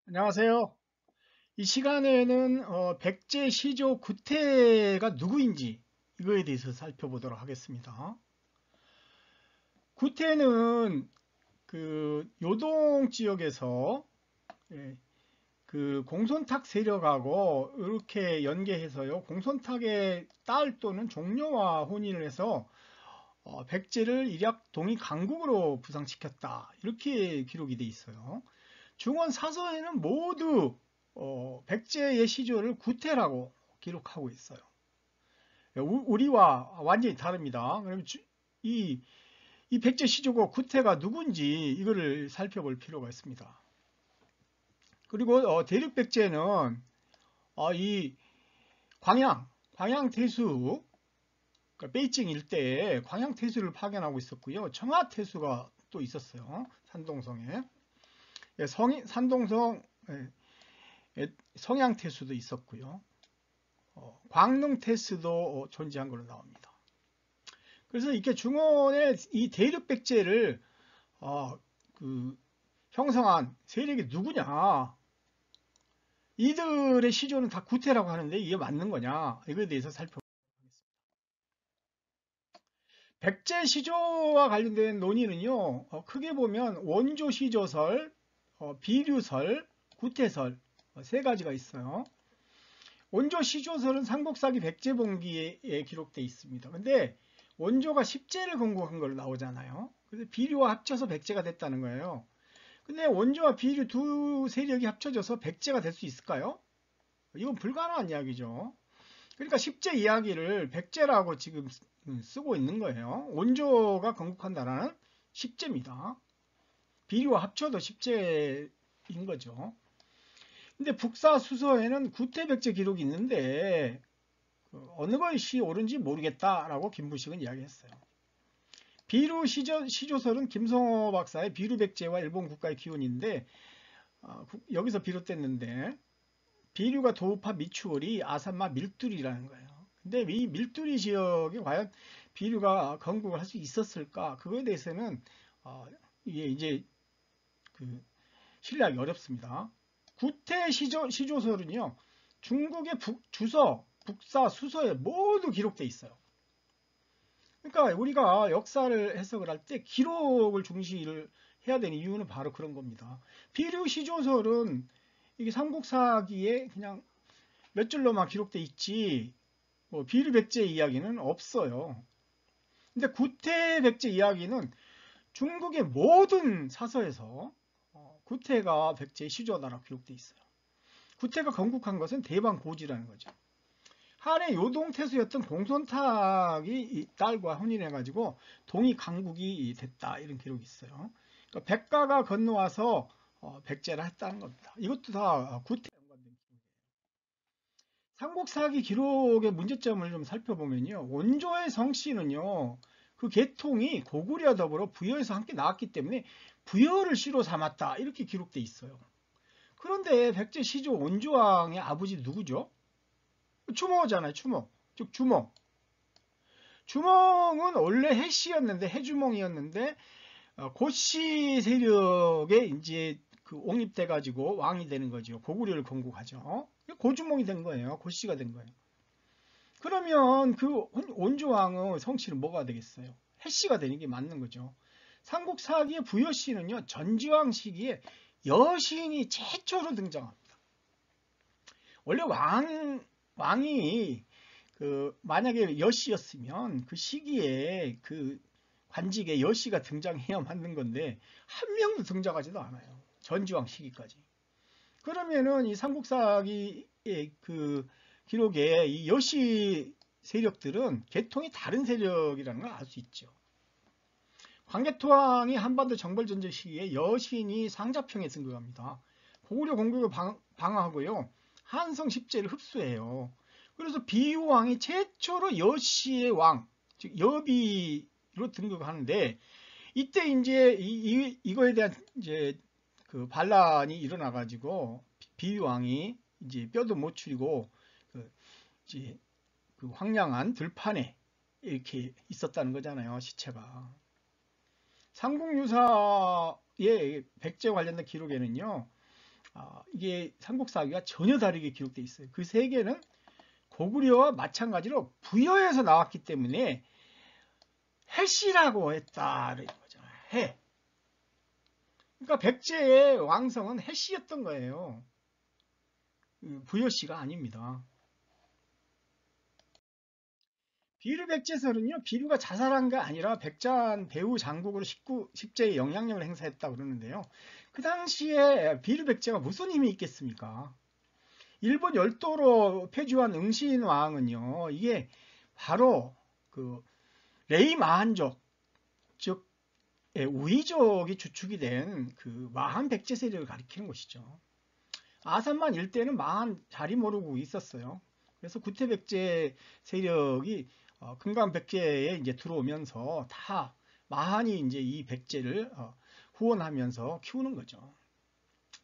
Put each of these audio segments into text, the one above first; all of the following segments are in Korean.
안녕하세요. 이 시간에는 백제 시조 구태가 누구인지 이거에 대해서 살펴보도록 하겠습니다. 구태는 그 요동 지역에서 예, 그 공손탁 세력하고 이렇게 연계해서요. 공손탁의 딸 또는 종려와 혼인을 해서 백제를 일약 동이 강국으로 부상시켰다. 이렇게 기록이 돼 있어요. 중원 사서에는 모두 백제의 시조를 구태라고 기록하고 있어요. 우리와 완전히 다릅니다. 그럼 이, 이 백제 시조가 구태가 누군지 이거를 살펴볼 필요가 있습니다. 그리고 대륙 백제는 이 광양 태수, 그러니까 베이징 일대에 광양 태수를 파견하고 있었고요. 청하 태수가 또 있었어요. 산동성에. 산동성 성향태수도 있었고요. 광릉태수도 존재한 걸로 나옵니다. 그래서 이렇게 중원의 이 대륙백제를 형성한 세력이 누구냐? 이들의 시조는 다 구태라고 하는데 이게 맞는 거냐? 이거에 대해서 살펴보겠습니다. 백제 시조와 관련된 논의는요, 크게 보면 원조 시조설, 비류설, 구태설 세 가지가 있어요. 원조 시조설은 삼국사기 백제봉기에 기록되어 있습니다. 근데 원조가 십제를 건국한 걸로 나오잖아요. 그래서 비류와 합쳐서 백제가 됐다는 거예요. 근데 원조와 비류 두 세력이 합쳐져서 백제가 될 수 있을까요? 이건 불가능한 이야기죠. 그러니까 십제 이야기를 백제라고 지금 쓰고 있는 거예요. 원조가 건국한 나라는 십제입니다. 비류와 합쳐도 십제인 거죠. 근데 북사수서에는 구태백제 기록이 있는데 어느 것이 옳은지 모르겠다라고 김부식은 이야기했어요. 비루 시조설은 김성호 박사의 비루백제와 일본 국가의 기원인데 여기서 비롯됐는데 비류가 도우파 미추홀이 아산마 밀두리라는 거예요. 근데 이 밀두리 지역에 과연 비류가 건국을 할 수 있었을까? 그거에 대해서는 이게 이제 신뢰하기 어렵습니다. 구태 시조설은요, 중국의 주서, 북사, 수서에 모두 기록되어 있어요. 그러니까 우리가 역사를 해석을 할 때 기록을 중시를 해야 되는 이유는 바로 그런 겁니다. 비류 시조설은 이게 삼국사기에 그냥 몇 줄로만 기록되어 있지, 비류 백제 이야기는 없어요. 근데 구태 백제 이야기는 중국의 모든 사서에서 구태가 백제의 시조다라고 기록되어 있어요. 구태가 건국한 것은 대방고지라는 거죠. 한해 요동태수였던 공손탁이 딸과 혼인해가지고 동이 강국이 됐다 이런 기록이 있어요. 그러니까 백가가 건너와서 백제를 했다는 겁니다. 이것도 다 구태 연관된 기록이에요. 삼국사기 기록의 문제점을 좀 살펴보면요. 원조의 성씨는요. 그 계통이 고구려와 더불어 부여에서 함께 나왔기 때문에 부여를 씨로 삼았다 이렇게 기록돼 있어요. 그런데 백제 시조 원조왕의 아버지 누구죠? 추모잖아요. 추모. 즉 주몽. 주몽은 원래 해씨였는데 해주몽이었는데 고씨 세력에 이제 옹립돼 가지고 왕이 되는 거죠. 고구려를 건국하죠. 고주몽이 된 거예요. 고씨가 된 거예요. 그러면 그 원조왕의 성씨는 뭐가 되겠어요? 해씨가 되는 게 맞는 거죠. 삼국사기의 부여씨는요. 전지왕 시기에 여신이 최초로 등장합니다. 원래 왕이 만약에 여씨였으면 그 시기에 그 관직에 여씨가 등장해야 맞는 건데 한 명도 등장하지도 않아요. 전지왕 시기까지. 그러면은 이 삼국사기의 그 기록에 이 여씨 세력들은 계통이 다른 세력이라는 걸 알 수 있죠. 광개토왕이 한반도 정벌전쟁 시기에 여신이 상자평에 등극합니다. 고구려 공격을 방어하고요. 한성 십제를 흡수해요. 그래서 비유왕이 최초로 여씨의 왕, 즉 여비로 등극하는데 이때 이제 이거에 대한 이제 그 반란이 일어나가지고 비유왕이 이제 뼈도 못 추리고 이제 그 황량한 들판에 이렇게 있었다는 거잖아요, 시체가. 삼국유사의 백제 관련된 기록에는요, 이게 삼국사기가 전혀 다르게 기록되어 있어요. 그 세 개는 고구려와 마찬가지로 부여에서 나왔기 때문에 해씨라고 했다는 거죠. 해. 그러니까 백제의 왕성은 해씨였던 거예요. 부여씨가 아닙니다. 비류백제설은요, 비류가 자살한 게 아니라 백자한 배후 장국으로 십제의 영향력을 행사했다고 그러는데요. 그 당시에 비류백제가 무슨 힘이 있겠습니까? 일본 열도로 폐주한 응신왕은요, 이게 바로 그 레이 마한족, 즉 우이족이 주축이 된 그 마한 백제 세력을 가리키는 것이죠. 아산만 일대는 마한 자리 모르고 있었어요. 그래서 구태백제 세력이 금강 백제에 이제 들어오면서 다 마한이 이제 이 백제를 후원하면서 키우는 거죠.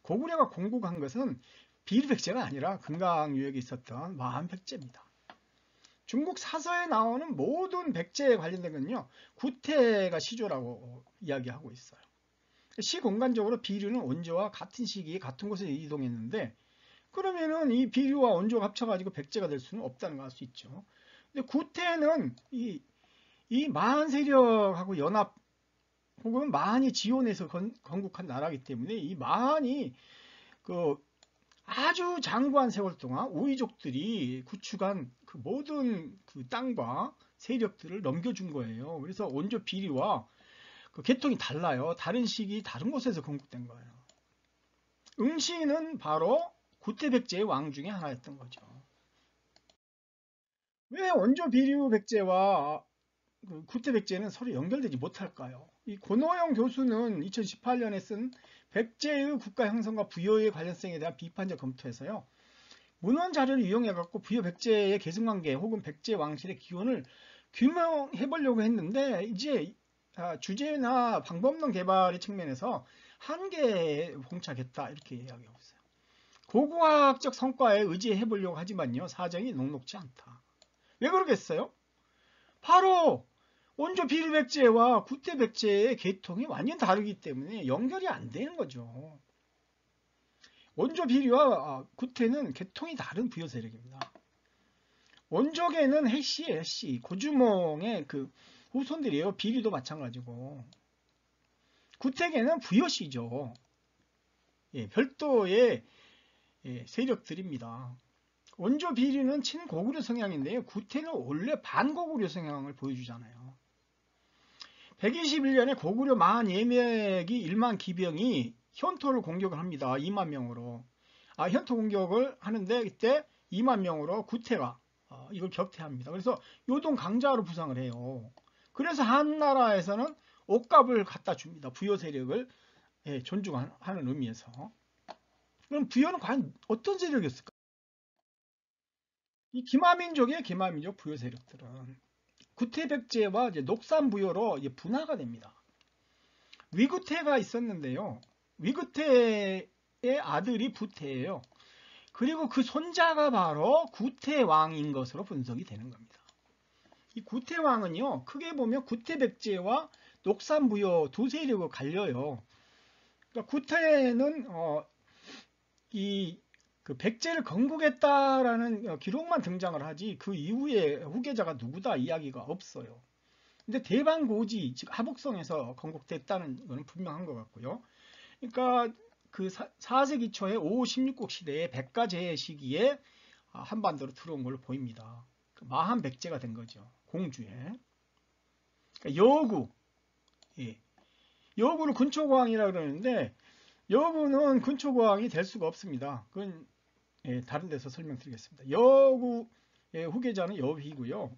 고구려가 공국한 것은 비류백제가 아니라 금강 유역에 있었던 마한 백제입니다. 중국 사서에 나오는 모든 백제에 관련된 건요, 구태가 시조라고 이야기하고 있어요. 시공간적으로 비류는 원조와 같은 시기에 같은 곳에 이동했는데, 그러면은 이 비류와 원조가 합쳐가지고 백제가 될 수는 없다는 걸 알 수 있죠. 근데 구태는 이 마한 세력하고 연합 혹은 마한이 지원해서 건국한 나라이기 때문에 이 마한이 그 아주 장구한 세월 동안 우이족들이 구축한 그 모든 그 땅과 세력들을 넘겨준 거예요. 그래서 원조 비리와 그 계통이 달라요. 다른 시기 다른 곳에서 건국된 거예요. 응시는 바로 구태백제의 왕 중에 하나였던 거죠. 왜 원조 비류 백제와 그 구태백제는 서로 연결되지 못할까요? 이 권호영 교수는 2018년에 쓴 백제의 국가 형성과 부여의 관련성에 대한 비판적 검토에서요. 문헌 자료를 이용해 갖고 부여 백제의 계승관계 혹은 백제 왕실의 기원을 규명해 보려고 했는데 이제 주제나 방법론 개발의 측면에서 한계에 봉착했다 이렇게 이야기하고 있어요. 고고학적 성과에 의지해 보려고 하지만요. 사정이 녹록지 않다. 왜 그러겠어요? 바로 원조 비류백제와 구태백제의 계통이 완전 다르기 때문에 연결이 안 되는 거죠. 원조 비류와 구태는 계통이 다른 부여 세력입니다. 원조계는 해씨예요, 해씨. 고주몽의 그 후손들이에요. 비류도 마찬가지고. 구태계는 부여씨죠. 예, 별도의 세력들입니다. 원조 비류는 친고구려 성향인데요. 구태는 원래 반고구려 성향을 보여주잖아요. 121년에 고구려 마한 예맥이 1만 기병이 현토를 공격을 합니다. 2만 명으로. 현토 공격을 하는데 이때 2만 명으로 구태가 이걸 격퇴합니다. 그래서 요동 강자로 부상을 해요. 그래서 한나라에서는 옷값을 갖다 줍니다. 부여 세력을 존중하는 의미에서. 그럼 부여는 과연 어떤 세력이었을까? 이 기마민족의 기마민족 부여 세력들은 구태백제와 녹산부여로 분화가 됩니다. 위구태가 있었는데요. 위구태의 아들이 부태예요. 그리고 그 손자가 바로 구태왕인 것으로 분석이 되는 겁니다. 이 구태왕은요, 크게 보면 구태백제와 녹산부여 두 세력을 갈려요. 그러니까 구태는 그 백제를 건국했다라는 기록만 등장을 하지 그 이후에 후계자가 누구다 이야기가 없어요. 근데 대방고지, 즉 하북성에서 건국됐다는 것은 분명한 것 같고요. 그러니까 그 4세기 초에 5, 16국 시대에 백가제의 시기에 한반도로 들어온 걸로 보입니다. 마한 백제가 된 거죠. 공주에. 그러니까 여구, 여구를 근초고왕이라고 그러는데 여구는 근초고왕이 될 수가 없습니다. 그건 다른 데서 설명드리겠습니다. 여구의 후계자는 여비고요.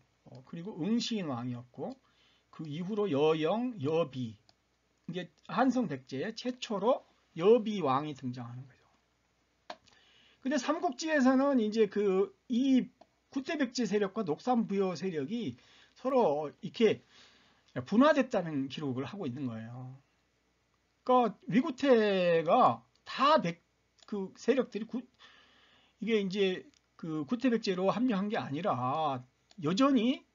그리고 응신왕이었고 그 이후로 여영, 여비, 이게 한성 백제의 최초로 여비 왕이 등장하는 거죠. 근데 삼국지에서는 이제 이 구태백제 세력과 녹산부여 세력이 서로 이렇게 분화됐다는 기록을 하고 있는 거예요. 그러니까 위구태가 다 그 세력들이 이게 이제 그 구태백제로 합류한 게 아니라 여전히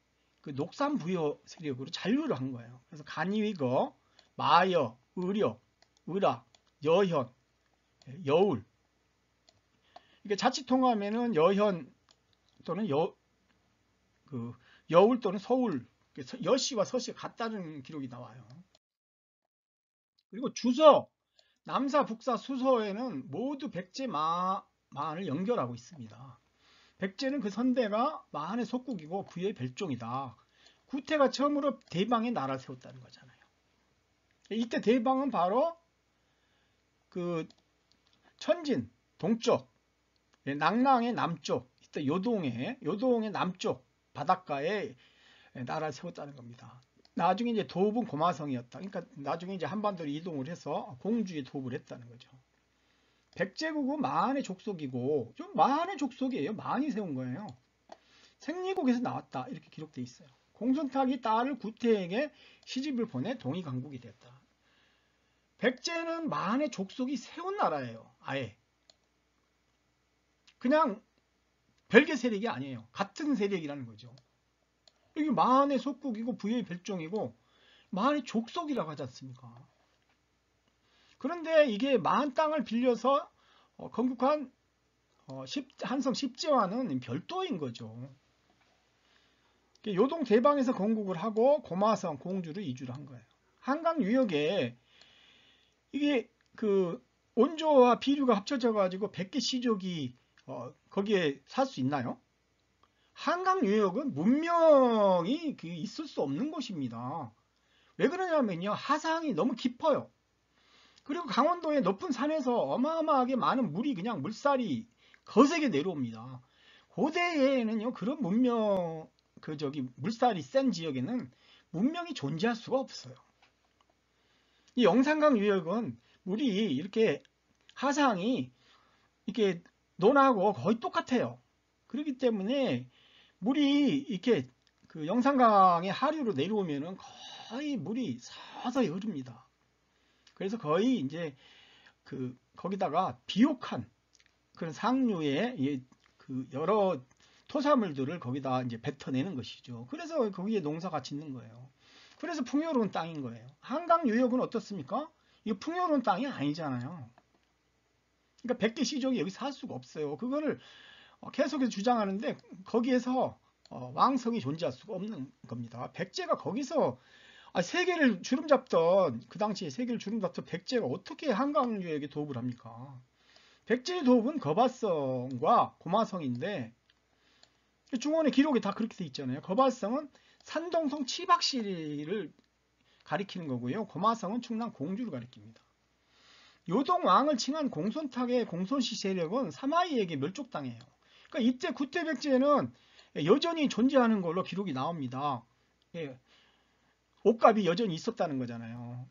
그 녹산부여 세력으로 잔류를 한 거예요. 그래서 간이위거, 마여, 의려, 의라, 여현, 여울 이게 자칫 통하면은 여현 또는 여울 또는 서울, 여시와 서시가 같다는 기록이 나와요. 그리고 주서, 남사, 북사, 수서에는 모두 백제 마한을 연결하고 있습니다. 백제는 그 선대가 마한의 속국이고 부의 별종이다. 구태가 처음으로 대방에 나라를 세웠다는 거잖아요. 이때 대방은 바로 그 천진 동쪽, 낙랑의 남쪽, 이때 요동의 남쪽 바닷가에 나라를 세웠다는 겁니다. 나중에 이제 도읍은 고마성이었다. 그러니까 나중에 이제 한반도로 이동을 해서 공주에 도읍을 했다는 거죠. 백제국은 마한의 족속이고, 좀 마한의 족속이에요. 마한이 세운 거예요. 생리국에서 나왔다. 이렇게 기록되어 있어요. 공손탁이 딸을 구태에게 시집을 보내 동이 강국이 됐다. 백제는 마한의 족속이 세운 나라예요. 아예. 그냥 별개 세력이 아니에요. 같은 세력이라는 거죠. 이게 마한의 속국이고 부의 별종이고 마한의 족속이라고 하지 않습니까? 그런데 이게 마한 땅을 빌려서 건국한 한성 십제와는 별도인 거죠. 요동 대방에서 건국을 하고 고마성, 공주를 이주를 한 거예요. 한강 유역에 이게 그 온조와 비류가 합쳐져 가지고 100개 시족이 거기에 살 수 있나요? 한강 유역은 문명이 있을 수 없는 곳입니다. 왜 그러냐면요, 하상이 너무 깊어요. 그리고 강원도의 높은 산에서 어마어마하게 많은 물이 그냥 물살이 거세게 내려옵니다. 고대에는요, 그런 문명, 물살이 센 지역에는 문명이 존재할 수가 없어요. 이 영산강 유역은 물이 이렇게 하상이 이렇게 논하고 거의 똑같아요. 그렇기 때문에 물이 이렇게 그 영산강의 하류로 내려오면은 거의 물이 서서히 흐릅니다. 그래서 거의 이제 거기다가 비옥한 그런 상류의 그 여러 토사물들을 거기다 이제 뱉어내는 것이죠. 그래서 거기에 농사가 짓는 거예요. 그래서 풍요로운 땅인 거예요. 한강 유역은 어떻습니까? 이거 풍요로운 땅이 아니잖아요. 그러니까 100개 시족이 여기 살 수가 없어요. 그거를 계속해서 주장하는데 거기에서 왕성이 존재할 수가 없는 겁니다. 백제가 거기서 세계를 주름잡던, 그 당시에 세계를 주름잡던 백제가 어떻게 한강 유역에 도읍을 합니까? 백제의 도읍은 거발성과 고마성인데 중원의 기록이 다 그렇게 돼 있잖아요. 거발성은 산동성 치박시를 가리키는 거고요. 고마성은 충남 공주를 가리킵니다. 요동 왕을 칭한 공손탁의 공손시 세력은 사마이에게 멸족당해요. 그러니까 이때 구태백제는 여전히 존재하는 걸로 기록이 나옵니다. 예, 옷값이 여전히 있었다는 거잖아요.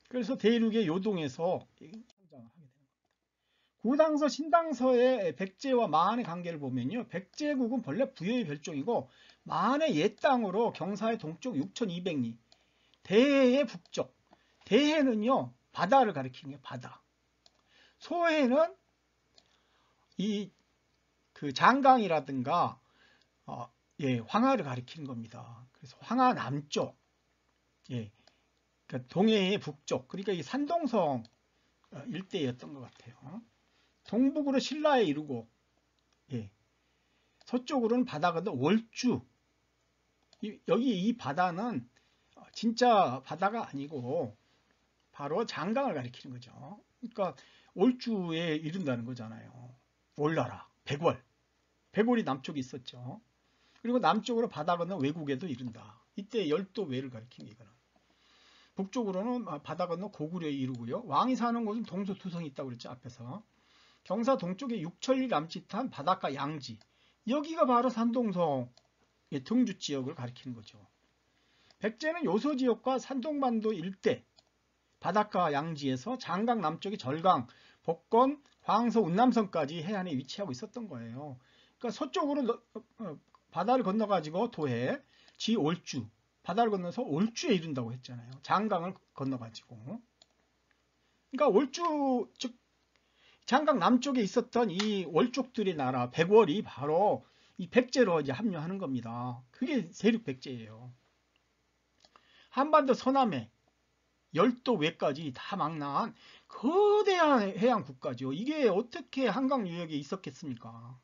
그래서 대륙의 요동에서 성장을 하게 됩니다. 구당서, 신당서의 백제와 마한의 관계를 보면요. 백제국은 본래 부여의 별종이고 마한의 옛 땅으로 경사의 동쪽 6200리, 대해의 북쪽. 대해는요, 바다를 가리키는 게 바다. 소해는 그 장강이라든가 황하를 가리키는 겁니다. 그래서 황하 남쪽, 그러니까 동해의 북쪽, 그러니까 이 산동성 일대였던 것 같아요. 동북으로 신라에 이르고, 서쪽으로는 바다 건너 월주. 여기 이 바다는 진짜 바다가 아니고 바로 장강을 가리키는 거죠. 그러니까 월주에 이른다는 거잖아요. 월나라, 백월. 백월이 남쪽에 있었죠. 그리고 남쪽으로 바다 건너 외국에도 이른다. 이때 열도 외를 가리킨 게 이거는. 북쪽으로는 바다 건너 고구려에 이르고요. 왕이 사는 곳은 동서투성이 있다고 그랬죠. 앞에서. 경사 동쪽에 6천리 남짓한 바닷가 양지. 여기가 바로 산동성의 등주 지역을 가리키는 거죠. 백제는 요소 지역과 산동반도 일대 바닷가 양지에서 장강 남쪽의 절강, 복건, 황서, 운남성까지 해안에 위치하고 있었던 거예요. 그러니까 서쪽으로 바다를 건너가지고 도해, 지올주, 바다를 건너서 올주에 이른다고 했잖아요. 장강을 건너가지고. 그러니까 올주, 즉 장강 남쪽에 있었던 이 월족들의 나라 백월이 바로 이 백제로 이제 합류하는 겁니다. 그게 세륙 백제예요. 한반도 서남에 열도 외까지 다 망라한 거대한 해양 국가죠. 이게 어떻게 한강 유역에 있었겠습니까?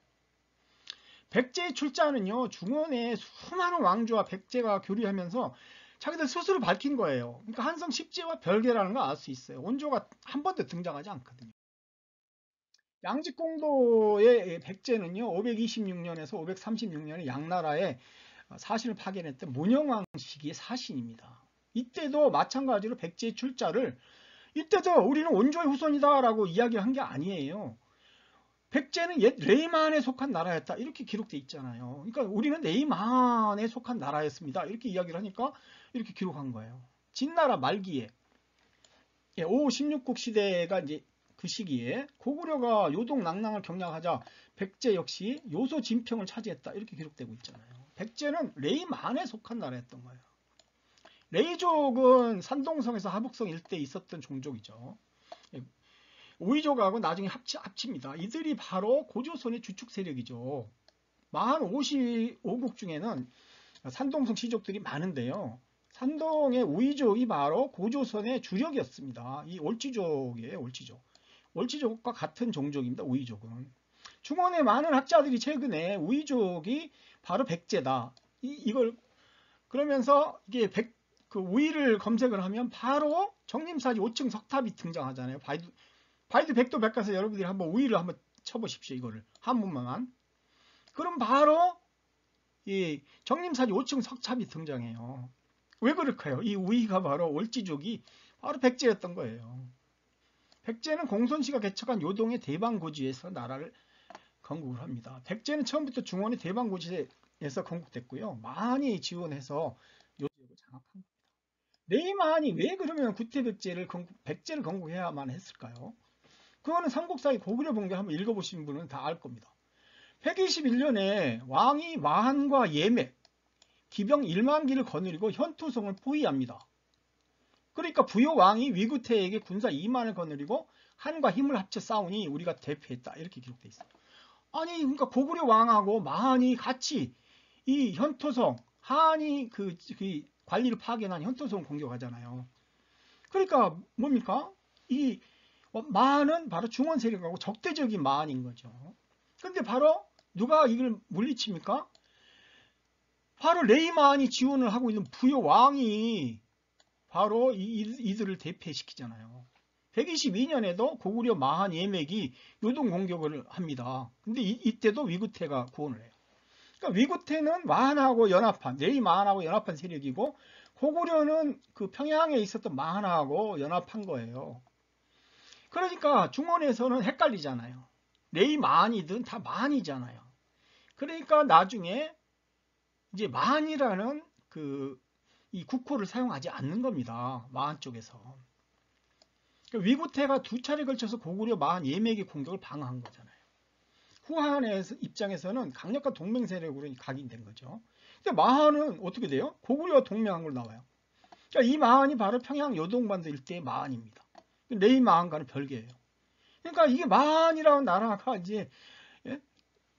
백제의 출자는요, 중원의 수많은 왕조와 백제가 교류하면서 자기들 스스로 밝힌 거예요. 그러니까 한성 10제와 별개라는 걸 알 수 있어요. 원조가 한 번도 등장하지 않거든요. 양직공도의 백제는요, 526년에서 536년에 양나라에 사신을 파견했던 문영왕 시기의 사신입니다. 이때도 마찬가지로 백제의 출자를 이때도 우리는 원조의 후손이다라고 이야기한 게 아니에요. 백제는 옛 레이만에 속한 나라였다. 이렇게 기록돼 있잖아요. 그러니까 우리는 레이만에 속한 나라였습니다. 이렇게 이야기를 하니까 이렇게 기록한 거예요. 진나라 말기에 5, 16국 시대가 이제 그 시기에 고구려가 요동 낙랑을 경략하자 백제 역시 요소 진평을 차지했다. 이렇게 기록되고 있잖아요. 백제는 레이만에 속한 나라였던 거예요. 레이족은 산동성에서 하북성 일대에 있었던 종족이죠. 우이족하고 나중에 합칩니다. 이들이 바로 고조선의 주축 세력이죠. 만 55국 중에는 산동성 시족들이 많은데요. 산동의 우이족이 바로 고조선의 주력이었습니다. 이 올지족이에요. 올지족. 올지족과 같은 종족입니다. 우이족은. 중원의 많은 학자들이 최근에 우이족이 바로 백제다. 이걸 그러면서 이게 그 우이를 검색을 하면 바로 정림사지 5층 석탑이 등장하잖아요. 바이두 백도 백과에서 여러분들이 한번 우이를 한번 쳐보십시오. 이거를 한 번만. 그럼 바로 이 정림사지 5층 석탑이 등장해요. 왜 그럴까요? 이 우이가 바로 올지족이 바로 백제였던 거예요. 백제는 공손씨가 개척한 요동의 대방고지에서 나라를 건국을 합니다. 백제는 처음부터 중원의 대방고지에서 건국됐고요. 많이 지원해서 요동을 장악한 겁니다. 레이만이 왜 그러면 구태백제를 백제를 건국해야만 했을까요? 그거는 삼국사의 고구려 본계 한번 읽어보신 분은 다 알 겁니다. 121년에 왕이 마한과 예매, 기병 1만 기를 거느리고 현토성을 포위합니다. 그러니까 부여 왕이 위구태에게 군사 2만을 거느리고 한과 힘을 합쳐 싸우니 우리가 대패했다. 이렇게 기록되어 있어요. 아니 그러니까 고구려 왕하고 마한이 같이 이 현토성, 한이 그 관리를 파견한 현토성 공격하잖아요. 그러니까 뭡니까? 이 마한은 바로 중원 세력하고 적대적인 마한인 거죠. 근데 바로 누가 이걸 물리칩니까? 바로 레이만이 지원을 하고 있는 부여 왕이 바로 이들을 대패시키잖아요. 122년에도 고구려 마한 예맥이 요동 공격을 합니다. 근데 이때도 위구태가 구원을 해요. 그러니까 위구태는 마한하고 연합한, 레이만하고 연합한 세력이고 고구려는 그 평양에 있었던 마한하고 연합한 거예요. 그러니까 중원에서는 헷갈리잖아요. 레이만이든 다 만이잖아요. 그러니까 나중에 이제 만이라는 이 국호를 사용하지 않는 겁니다. 마한 쪽에서. 그러니까 위구태가 두 차례 걸쳐서 고구려 마한 예맥의 공격을 방어한 거잖아요. 후한의 입장에서는 강력한 동맹 세력으로 각인된 거죠. 근데 마한은 어떻게 돼요? 고구려와 동맹한 걸로 나와요. 그러니까 이 마한이 바로 평양 요동반도 일대의 마한입니다. 레이 마한과는 별개예요. 그러니까 이게 마한이라는 나라가 이제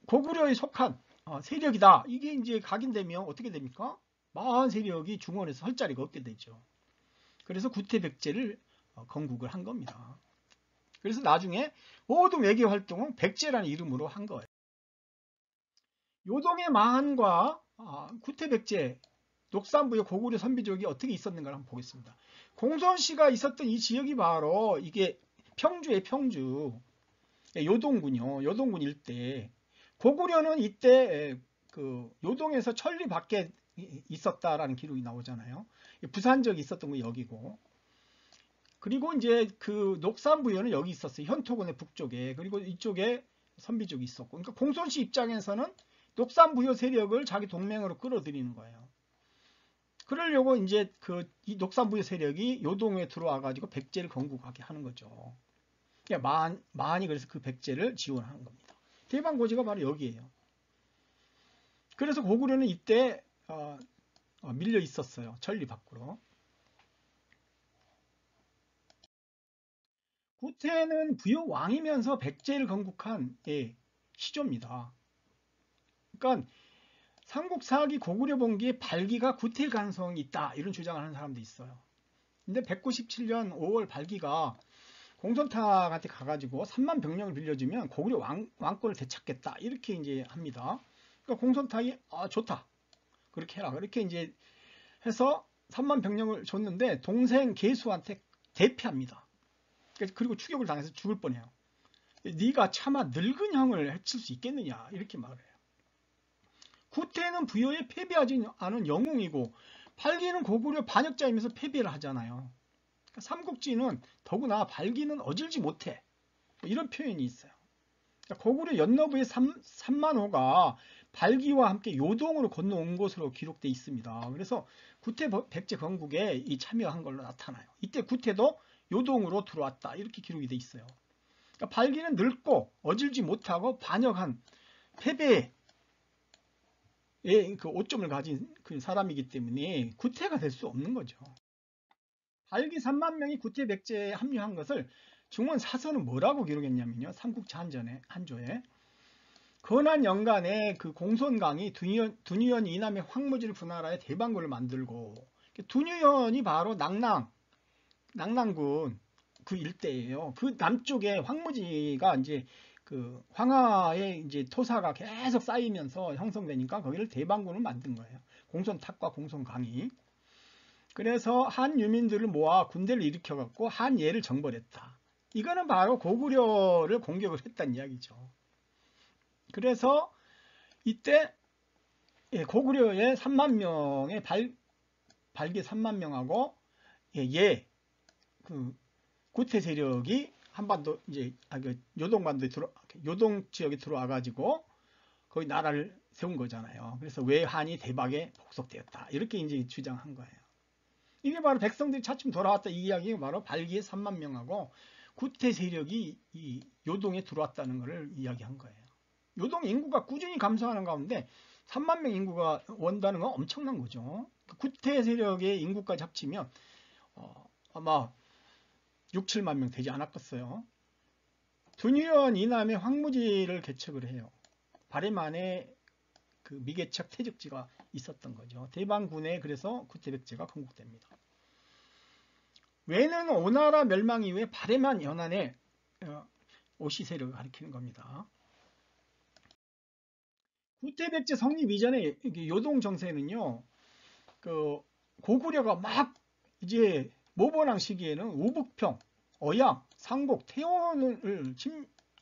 고구려에 속한 세력이다. 이게 이제 각인되면 어떻게 됩니까? 마한 세력이 중원에서 설 자리가 없게 되죠. 그래서 구태백제를 건국을 한 겁니다. 그래서 나중에 모든 외교 활동은 백제라는 이름으로 한 거예요. 요동의 마한과 구태백제, 녹산부의 고구려 선비족이 어떻게 있었는가 한번 보겠습니다. 공손씨가 있었던 이 지역이 바로 이게 평주의 평주, 요동군요. 요동군 일대. 고구려는 이때 그 요동에서 천리 밖에 있었다라는 기록이 나오잖아요. 부산적이 있었던 거 여기고. 그리고 이제 그 녹산부여는 여기 있었어요. 현토군의 북쪽에. 그리고 이쪽에 선비족이 있었고. 그러니까 공손씨 입장에서는 녹산부여 세력을 자기 동맹으로 끌어들이는 거예요. 그러려고 이제 이 녹산부여 세력이 요동에 들어와 가지고 백제를 건국하게 하는 거죠. 그러니까 마한이 그래서 그 백제를 지원하는 겁니다. 대방고지가 바로 여기에요. 그래서 고구려는 이때 밀려 있었어요. 천리 밖으로. 구태는 부여 왕이면서 백제를 건국한 시조입니다. 그러니까 삼국사기 고구려 본기의 발기가 구태일 가능성이 있다. 이런 주장을 하는 사람도 있어요. 근데 197년 5월 발기가 공손탁한테 가가지고 3만 병력을 빌려주면 고구려 왕권을 되찾겠다 이렇게 이제 합니다. 그러니까 공손탁이 좋다 그렇게 해라 그렇게 이제 해서 3만 병력을 줬는데 동생 계수한테 대피합니다. 그리고 추격을 당해서 죽을 뻔해요. 네가 차마 늙은 형을 해칠 수 있겠느냐 이렇게 말해요. 구태는 부여에 패배하지 않은 영웅이고 발기는 고구려 반역자이면서 패배를 하잖아요. 그러니까 삼국지는 더구나 발기는 어질지 못해 이런 표현이 있어요. 그러니까 고구려 연너부의 3만호가 발기와 함께 요동으로 건너온 것으로 기록되어 있습니다. 그래서 구태 백제 건국에 이 참여한 걸로 나타나요. 이때 구태도 요동으로 들어왔다 이렇게 기록이 되어 있어요. 그러니까 발기는 늙고 어질지 못하고 반역한 패배의 그 오점을 가진 그 사람이기 때문에 구태가 될 수 없는 거죠. 발기 3만 명이 구태 백제에 합류한 것을 중원 사서는 뭐라고 기록했냐면요. 삼국지 한조에 건한 연간에 그 공손강이 두뉴현 이남의 황무지를 분할하여 대방구를 만들고 두뉴현이 바로 낙랑군 그 일대예요. 그 남쪽에 황무지가 이제 그 황하의 이제 토사가 계속 쌓이면서 형성되니까 거기를 대방군을 만든 거예요. 공손탁과 공손강이. 그래서 한 유민들을 모아 군대를 일으켜갖고 한예를 정벌했다. 이거는 바로 고구려를 공격을 했다는 이야기죠. 그래서 이때 고구려의 3만 명의 발기 3만 명하고 그 구태 세력이 한반도 이제 요동반도에 요동 지역에 들어와 가지고 거기 나라를 세운 거잖아요. 그래서 외한이 대박에 복속되었다. 이렇게 이제 주장한 거예요. 이게 바로 백성들이 차츰 돌아왔다 이 이야기가 바로 발기의 3만 명하고 구태 세력이 이 요동에 들어왔다는 것을 이야기한 거예요. 요동 인구가 꾸준히 감소하는 가운데 3만 명 인구가 온다는 건 엄청난 거죠. 구태 세력의 인구까지 합치면 아마 6, 7만 명 되지 않았겠어요. 두뉴현 이남의 황무지를 개척을 해요. 발해 안에 그 미개척 태적지가 있었던 거죠. 대방군에 그래서 구태백제가 건국됩니다. 외는 오나라 멸망 이후에 발해만 연안에 오시 세력을 가리키는 겁니다. 구태백제 성립 이전에 요동 정세는요, 그 고구려가 막 이제 모번왕 시기에는 우북평, 어양, 상곡, 태원을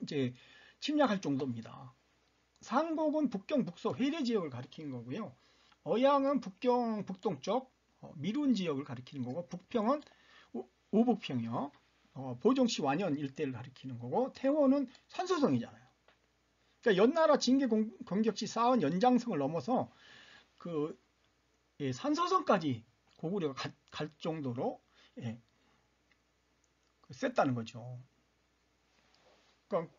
이제 침략할 정도입니다. 상곡은 북경 북서 회례 지역을 가리키는 거고요. 어양은 북경 북동쪽 미룬 지역을 가리키는 거고, 북평은 우북평이요. 보종시 완현 일대를 가리키는 거고, 태원은 산소성이잖아요. 그러니까 연나라 징계 공격시 쌓은 연장성을 넘어서 그 산소성까지 고구려가 갈 정도로 셌다는 거죠. 그러니까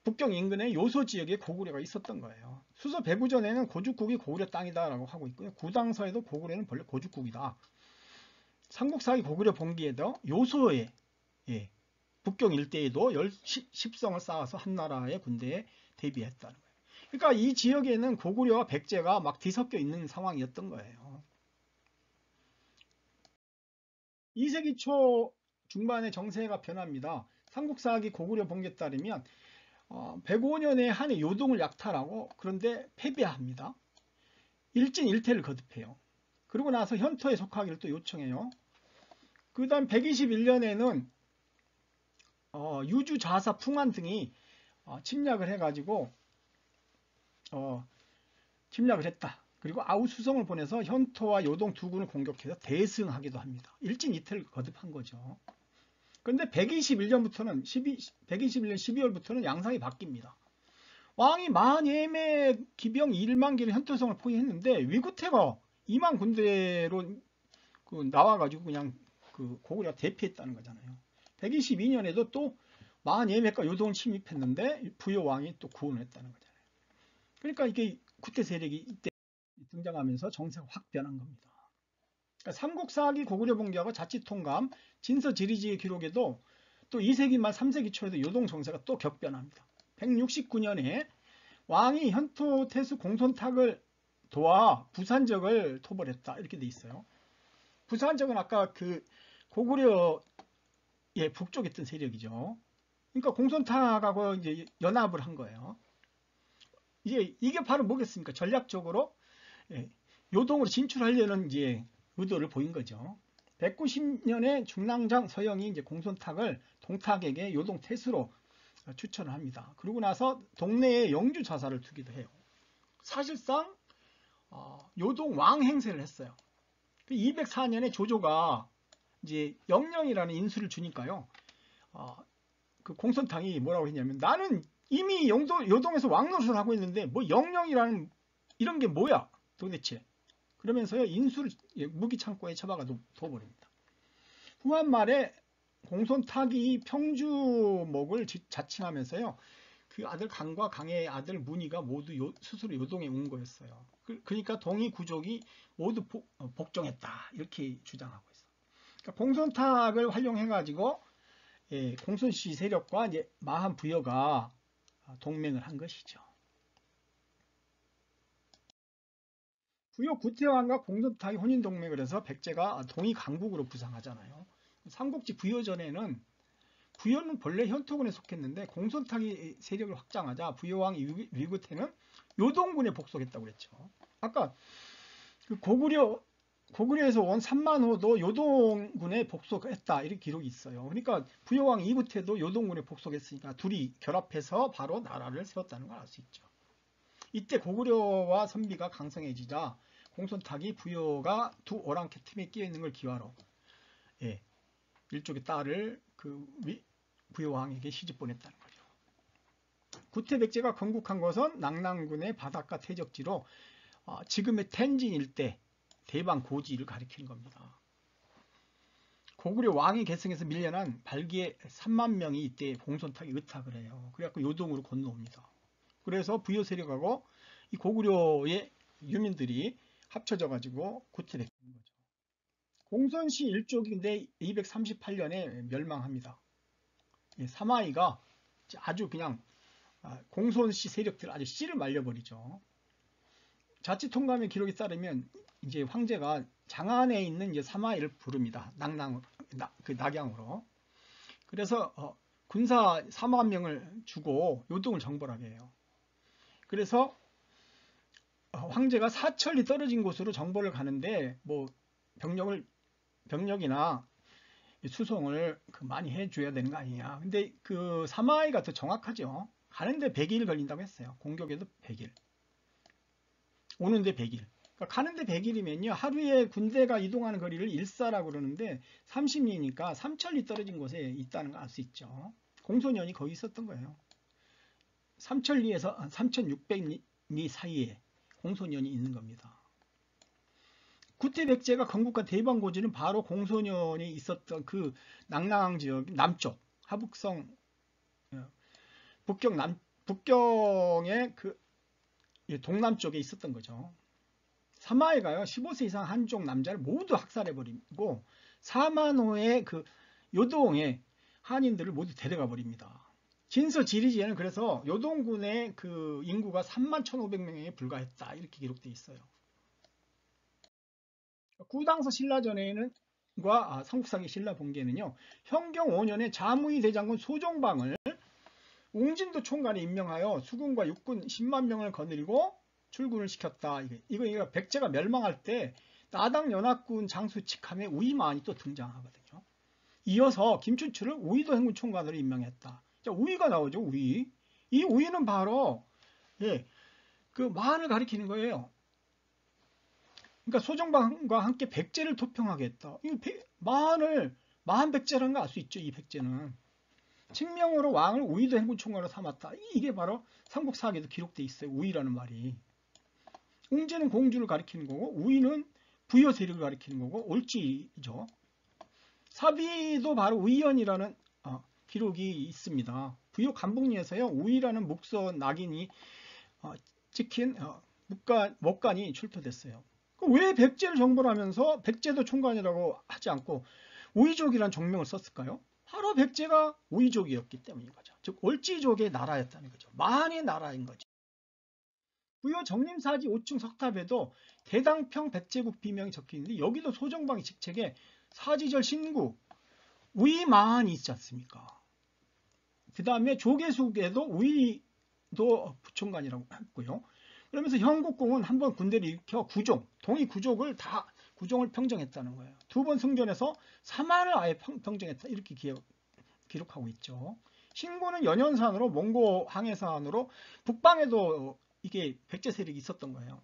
북경 인근의 요소 지역에 고구려가 있었던 거예요. 수서 배부전에는 고죽국이 고구려 땅이다라고 하고 있고요. 구당서에도 고구려는 본래 고죽국이다. 삼국사기 고구려 본기에도 요소에 북경 일대에도 10성을 쌓아서 한나라의 군대에 대비했다는 거예요. 그러니까 이 지역에는 고구려와 백제가 막 뒤섞여 있는 상황이었던 거예요. 2세기 초 중반에 정세가 변합니다. 삼국사기 고구려 본기에 따르면 105년에 한해 요동을 약탈하고 그런데 패배합니다. 일진일퇴를 거듭해요. 그러고 나서 현토에 속하기를 또 요청해요. 그 다음 121년에는 유주, 좌사, 풍안 등이 침략을 해가지고 침략을 했다. 그리고 아우수성을 보내서 현토와 요동 두 군을 공격해서 대승하기도 합니다. 일진이퇴를 거듭한 거죠. 그런데 121년 12월부터는 양상이 바뀝니다. 왕이 만예매 기병 1만 개를 현토성을 포위했는데 위구태가 2만 군대로 나와가지고 그냥 그 고구려가 대피했다는 거잖아요. 122년에도 또 만예매가 요동을 침입했는데 부여왕이 또 구원을 했다는 거잖아요. 그러니까 이게 구태 세력이 이때 등장하면서 정세가 확 변한 겁니다. 그러니까 삼국사기 고구려 본기하고 자치통감 진서지리지의 기록에도 또 2세기 말 3세기 초에도 요동 정세가 또 격변합니다. 169년에 왕이 현토 태수 공손탁을 도와 부산적을 토벌했다 이렇게 돼 있어요. 부산적은 아까 그 고구려 예, 북쪽에 있던 세력이죠. 그러니까 공손탁하고 이제 연합을 한 거예요. 이게 바로 뭐겠습니까? 전략적으로 예, 요동으로 진출하려는 이제 의도를 보인 거죠. 190년에 중랑장 서영이 이제 공손탁을 동탁에게 요동 태수로 추천을 합니다. 그러고 나서 동네에 영주 자사를 두기도 해요. 사실상 요동 왕 행세를 했어요. 204년에 조조가 이제 영령이라는 인수를 주니까요. 그 공손탁이 뭐라고 했냐면 나는 이미 요동에서 왕 노릇을 하고 있는데 뭐 영령이라는 이런 게 뭐야 도대체. 그러면서요 인수를 무기 창고에 처박아 둬버립니다. 후한 말에 공손탁이 평주목을 자칭하면서요 그 아들 강과 강의 아들 문희가 모두 스스로 요동에 온 거였어요. 그러니까 동이 구족이 모두 복종했다 이렇게 주장하고 있어요. 그러니까 공손탁을 활용해가지고 공손씨 세력과 이제 마한 부여가 동맹을 한 것이죠. 부여 구태왕과 공손탁이 혼인 동맹을 해서 백제가 동이 강국으로 부상하잖아요. 삼국지 부여전에는 부여는 본래 현토군에 속했는데 공손탁이 세력을 확장하자 부여왕 위구태는 요동군에 복속했다고 그랬죠. 아까 그 고구려에서 온 삼만호도 요동군에 복속했다 이렇게 기록이 있어요. 그러니까 부여왕 이구태도 요동군에 복속했으니까 둘이 결합해서 바로 나라를 세웠다는 걸 알 수 있죠. 이때 고구려와 선비가 강성해지자 공손탁이 부여가 두 오랑캐 틈에 끼어 있는 걸 기화로 일종의 딸을 그 부여왕에게 시집 보냈다는 거죠. 구태백제가 건국한 것은 낙랑군의 바닷가 퇴적지로 지금의 텐진 일대 대방 고지를 가리키는 겁니다. 고구려 왕이 계승해서 밀려난 발기의 3만 명이 이때 공손탁에 의탁을 해요. 그래갖고 요동으로 건너옵니다. 그래서 부여 세력하고 이 고구려의 유민들이 합쳐져 가지고 구태백제인 거죠. 공손씨 일족인데 238년에 멸망합니다. 사마이가 아주 그냥 공손씨 세력들 아주 씨를 말려버리죠. 자치통감의 기록에 따르면 이제 황제가 장안에 있는 이제 사마이를 부릅니다. 낙양으로. 그래서 군사 4만 명을 주고 요동을 정벌하게 해요. 그래서 황제가 사천리 떨어진 곳으로 정벌을 가는데 뭐 병력이나 수송을 많이 해줘야 되는 거 아니냐. 근데 그 사마이가 더 정확하죠. 가는데 100일 걸린다고 했어요. 공격에도 100일. 오는데 100일. 그러니까 가는데 100일이면요. 하루에 군대가 이동하는 거리를 일사라고 그러는데 30리니까 3000리 떨어진 곳에 있다는 걸 알 수 있죠. 공소년이 거기 있었던 거예요. 3000리에서 3600리 사이에 공소년이 있는 겁니다. 구태백제가 건국한 대방고지는 바로 공소년이 있었던 그 낙랑 지역 남쪽 하북성 북경의 그 동남쪽에 있었던 거죠. 사마이가요 15세 이상 한족 남자를 모두 학살해버리고 4만호의 그 요동의 한인들을 모두 데려가 버립니다. 진서지리지에는 그래서 요동군의 그 인구가 31,500명에 불과했다 이렇게 기록되어 있어요. 구당서 신라전에는 삼국사기 신라본기에는요 현경 5년에 자무위 대장군 소종방을 웅진도 총관에 임명하여 수군과 육군 10만 명을 거느리고 출군을 시켰다. 이거 백제가 멸망할 때 나당 연합군 장수 직함에 우이만이 또 등장하거든요. 이어서 김춘추를 우이도 행군 총관으로 임명했다. 자, 우이가 나오죠. 우이. 이 우이는 바로 그 만을 가리키는 거예요. 그러니까 소정방과 함께 백제를 토평하겠다. 만 백제라는 거 알 수 있죠. 이 백제는. 칙명으로 왕을 우이도 행군총괄로 삼았다. 이게 바로 삼국사기에도 기록되어 있어요. 우이라는 말이. 웅제는 공주를 가리키는 거고 우이는 부여 세력을 가리키는 거고 올지죠. 사비도 바로 우이연이라는 기록이 있습니다. 부여 간북리에서요. 우이라는 목서 낙인이 찍힌 목간이 출토됐어요. 왜 백제를 정벌하면서 백제도 총관이라고 하지 않고 우이족이라는 종명을 썼을까요? 바로 백제가 우이족이었기 때문인 거죠. 즉 올지족의 나라였다는 거죠. 만의 나라인 거죠. 부여 정림사지 5층 석탑에도 대당평 백제국 비명이 적혀있는데 여기도 소정방의 직책에 사지절 신구 우이마한이 있지 않습니까? 그 다음에 조계숙에도 우이도 부총관이라고 했고요. 그러면서 형국공은 한번 군대를 일으켜 동이 구족을 다 구종을 평정했다는 거예요. 두 번 승전에서 사만을 아예 평정했다 이렇게 기록하고 있죠. 신고는 연연산으로 몽고 항해산으로 북방에도 이게 백제 세력이 있었던 거예요.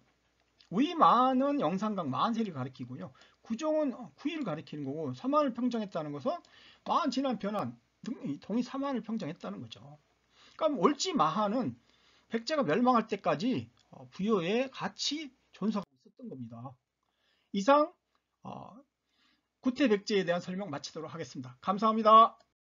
우이마는 영산강 마한 세력을 가리키고요. 구종은 구이를 가리키는 거고 사만을 평정했다는 것은 마한 진안 변한 동이 사만을 평정했다는 거죠. 그러니까 올지 마한은 백제가 멸망할 때까지 부여에 같이 존속하고 있었던 겁니다. 이상 구태백제에 대한 설명 마치도록 하겠습니다. 감사합니다.